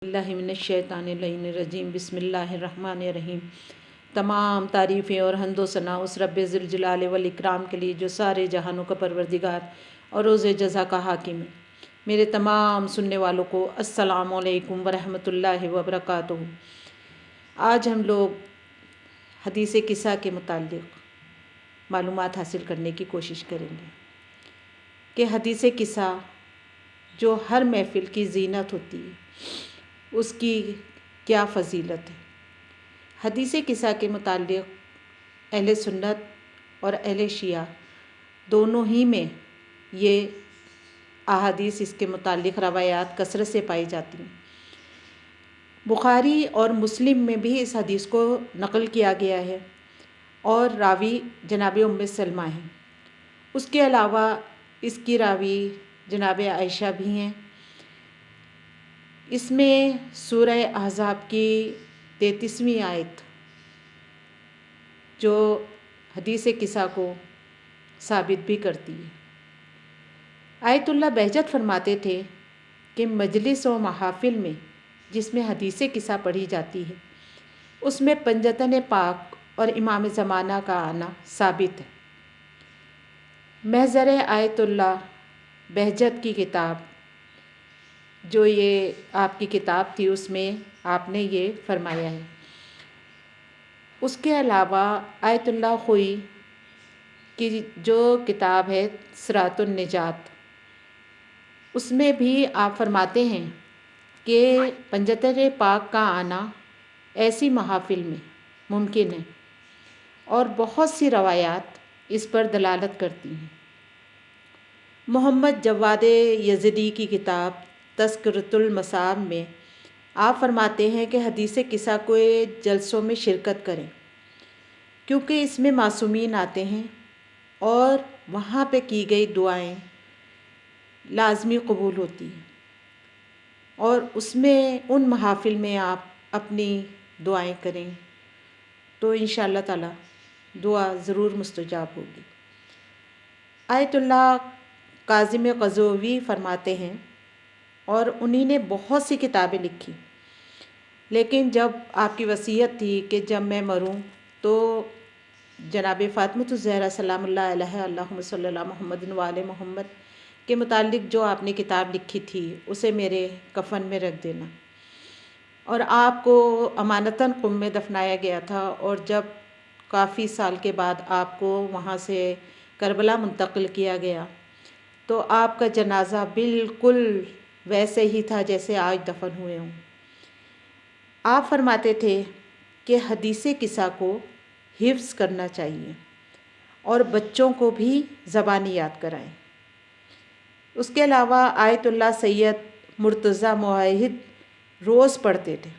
اللہ من الشیطان اللعین الرجیم بسم اللہ الرحمن الرحیم۔ تمام تعریفیں اور حمد و ثنا اس رب ذوالجلال والاکرام کے لیے جو سارے جہانوں کا پروردگار اور روز جزا کا حاکم ہے۔ میرے تمام سننے والوں کو السلام علیکم ورحمۃ اللہ وبرکاتہ۔ آج ہم لوگ حدیث قصہ کے متعلق معلومات حاصل کرنے کی کوشش کریں گے کہ حدیث قصہ جو ہر محفل کی زینت ہوتی ہے اس کی کیا فضیلت ہے۔ حدیث قصہ کے متعلق اہل سنت اور اہل شیعہ دونوں ہی میں یہ احادیث اس کے متعلق روایات کثرت سے پائی جاتی ہیں۔ بخاری اور مسلم میں بھی اس حدیث کو نقل کیا گیا ہے اور راوی جناب ام سلمہ ہیں۔ اس کے علاوہ اس کی راوی جناب عائشہ بھی ہیں۔ اس میں سورہ احزاب کی 33ویں آیت جو حدیث قصہ کو ثابت بھی کرتی ہے۔ آیت اللہ بہجت فرماتے تھے کہ مجلس و محافل میں جس میں حدیث قصہ پڑھی جاتی ہے اس میں پنجتن پاک اور امام زمانہ کا آنا ثابت ہے۔ محضر آیت اللہ بہجت کی کتاب جو یہ آپ کی کتاب تھی اس میں آپ نے یہ فرمایا ہے۔ اس کے علاوہ آیت اللہ خوئی کی جو کتاب ہے صراط النجات اس میں بھی آپ فرماتے ہیں کہ پنجتن پاک کا آنا ایسی محافل میں ممکن ہے اور بہت سی روایات اس پر دلالت کرتی ہیں۔ محمد جواد یزدی کی کتاب تذکرۃ المصاب میں آپ فرماتے ہیں کہ حدیث قصہ کو جلسوں میں شرکت کریں کیونکہ اس میں معصومین آتے ہیں اور وہاں پہ کی گئی دعائیں لازمی قبول ہوتی ہیں، اور اس میں ان محافل میں آپ اپنی دعائیں کریں تو انشاءاللہ تعالی دعا ضرور مستجاب ہوگی۔ آیت اللہ کاظم قزوینی فرماتے ہیں اور انہی نے بہت سی کتابیں لکھی، لیکن جب آپ کی وصیت تھی کہ جب میں مروں تو جناب فاطمۃ الزہرا سلام اللہ علیہا اللہم صلی اللہ محمد وآل محمد کے متعلق جو آپ نے کتاب لکھی تھی اسے میرے کفن میں رکھ دینا۔ اور آپ کو امانتاً قم میں دفنایا گیا تھا، اور جب کافی سال کے بعد آپ کو وہاں سے کربلا منتقل کیا گیا تو آپ کا جنازہ بالکل ویسے ہی تھا جیسے آج دفن ہوئے ہوں۔ آپ فرماتے تھے کہ حدیث قصہ کو حفظ کرنا چاہیے اور بچوں کو بھی زبانی یاد کرائیں۔ اس کے علاوہ آیت اللہ سید مرتضیٰ موحد روز پڑھتے تھے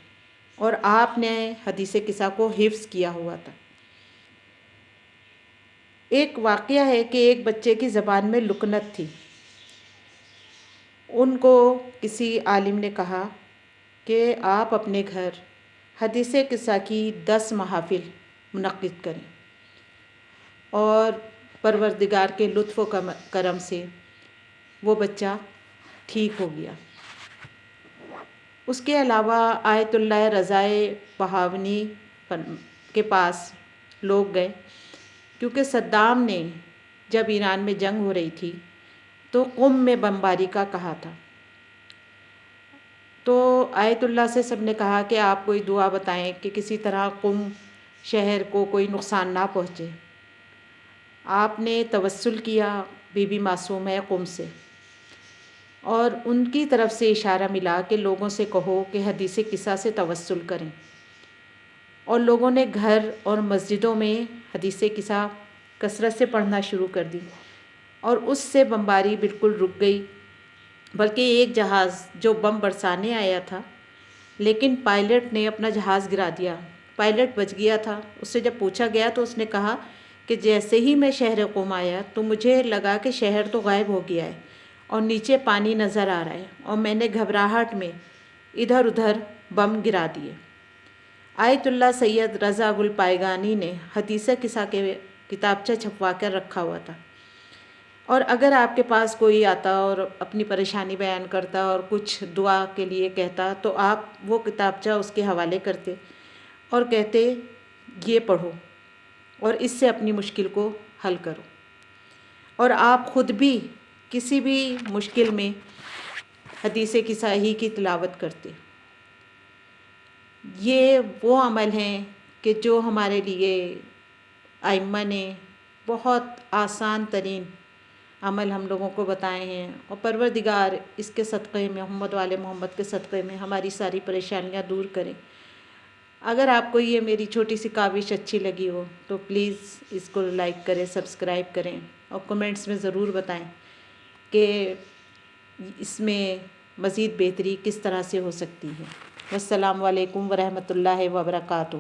اور آپ نے حدیث قصہ کو حفظ کیا ہوا تھا۔ ایک واقعہ ہے کہ ایک بچے کی زبان میں لکنت تھی۔ ان کو کسی عالم نے کہا کہ آپ اپنے گھر حدیث قصہ کی 10 محافل منعقد کریں، اور پروردگار کے لطف و کرم سے وہ بچہ ٹھیک ہو گیا۔ اس کے علاوہ آیت اللہ رضائے بہاونی کے پاس لوگ گئے کیونکہ صدام نے جب ایران میں جنگ ہو رہی تھی تو قم میں بمباری کا کہا تھا، تو آیت اللہ سے سب نے کہا کہ آپ کوئی دعا بتائیں کہ کسی طرح قم شہر کو کوئی نقصان نہ پہنچے۔ آپ نے توسل کیا بی بی معصومہ قم سے، اور ان کی طرف سے اشارہ ملا کہ لوگوں سے کہو کہ حدیث قصہ سے توسل کریں، اور لوگوں نے گھر اور مسجدوں میں حدیث قصہ کثرت سے پڑھنا شروع کر دی، اور اس سے بمباری بالکل رک گئی۔ بلکہ ایک جہاز جو بم برسانے آیا تھا لیکن پائلٹ نے اپنا جہاز گرا دیا، پائلٹ بچ گیا تھا۔ اس سے جب پوچھا گیا تو اس نے کہا کہ جیسے ہی میں شہر قم آیا تو مجھے لگا کہ شہر تو غائب ہو گیا ہے اور نیچے پانی نظر آ رہا ہے، اور میں نے گھبراہٹ میں ادھر ادھر بم گرا دیے۔ آیت اللہ سید رضا گل پائگانی نے حدیث قصہ کے کتابچہ چھپوا کر رکھا ہوا تھا، اور اگر آپ کے پاس کوئی آتا اور اپنی پریشانی بیان کرتا اور کچھ دعا کے لیے کہتا تو آپ وہ کتابچہ اس کے حوالے کرتے اور کہتے یہ پڑھو اور اس سے اپنی مشکل کو حل کرو، اور آپ خود بھی کسی بھی مشکل میں حدیث کسائی کی تلاوت کرتے۔ یہ وہ عمل ہیں کہ جو ہمارے لیے ائمہ نے بہت آسان ترین عمل ہم لوگوں کو بتائے ہیں، اور پروردگار اس کے صدقے میں، محمد والے محمد کے صدقے میں ہماری ساری پریشانیاں دور کریں۔ اگر آپ کو یہ میری چھوٹی سی کاوش اچھی لگی ہو تو پلیز اس کو لائک کریں، سبسکرائب کریں، اور کمنٹس میں ضرور بتائیں کہ اس میں مزید بہتری کس طرح سے ہو سکتی ہے۔ والسلام علیکم ورحمۃ اللہ وبرکاتہ۔